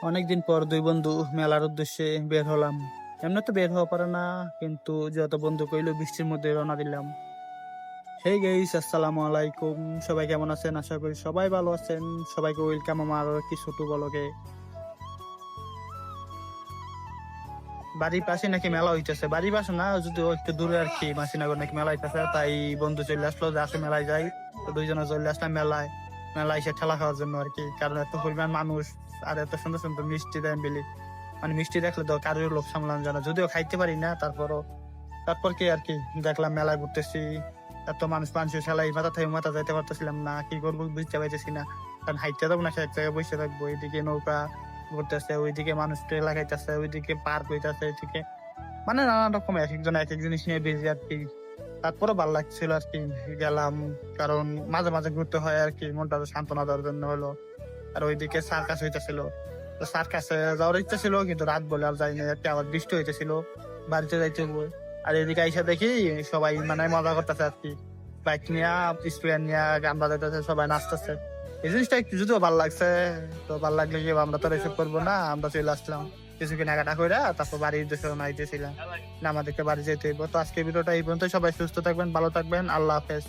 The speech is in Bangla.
অনেকদিন পর দুই বন্ধু মেলার উদ্দেশ্যে বের হলাম। এমনি তো বের হওয়া পারে না, কিন্তু যত বন্ধু কইলো বৃষ্টির মধ্যে রওনা দিলাম। হেই গাইস, আসসালামু আলাইকুম। সবাই কেমন আছেন? আশা করি সবাই ভালো আছেন। সবাইকে ওয়েলকাম আমার কি ছোট বলকে। বাড়ির পাশে নাকি মেলা হইতেছে, বাড়ির পাশে না যদিও একটু দূরে আর কি, মাসিনগর নাকি মেলা হইতেছে। তাই বন্ধু চলে আসলো যে আসে মেলায় যাই। তো দুইজনে চলে আসলাম মেলায়। মেলায় এসে ঠেলা খাওয়ার জন্য আর কি, কারণ এত পরিমাণ মানুষ আর এত সুন্দর সুন্দর মিষ্টি দেন বিলি। মানে মিষ্টি দেখলে তো কারোর লোভ সামলানো যায় না, যদিও খাইতে পারি না। তারপর কি আর কি, দেখলাম মেলায় ঘুরতেছি। এত মানুষের খেলাই মাথা থেকে মাথা যাইতে পারতেছিলাম না, কি করবো বুঝতে পারতেছি না। কারণ হাইটে যাবো না, সে এক জায়গায় বসে থাকবো। এদিকে নৌকা ঘুরতেছে, ওইদিকে মানুষ লাগাইতেছে, ওইদিকে পার্ক হইতেছে, এদিকে মানে নানা রকম এক একজন এক এক জিনিস নিয়ে বেশি আর কি। তারপরে ভালো লাগছিল আর কি, গেলাম। কারণ মাঝে মাঝে ঘুরতে হয় আর কি, মনটা সান্ত্বনা দেওয়ার জন্য হলো। আর ওইদিকে সার্কাস হইতেছিল, তো সার্কাসে যাওয়ার ইচ্ছা ছিল, কিন্তু রাত বলে আর যাইনি আর কি, আবার বৃষ্টি হইতেছিল, বাড়িতে যাইতে হবে। আর এদিকে আইসা দেখি সবাই মানে মজা করতেছে আর কি, বাইক নিয়ে স্পিকার নিয়ে গান বাজাইতেছে, সবাই নাচতেছে। এই জিনিসটা একটু যদিও ভালো লাগছে। তো ভালো লাগলে কি আমরা তো রিসিভ করবো না, আমরা চলে আসলাম কিছু কেনাকাটা করে। তারপর বাড়ির উদ্দেশ্যে নাইতেছিলাম না, আমাদেরকে বাড়ি যেতে হইব। তো আজকে ভিডিওটা এই পর্যন্ত। সবাই সুস্থ থাকবেন, ভালো থাকবেন, আল্লাহ হাফেজ।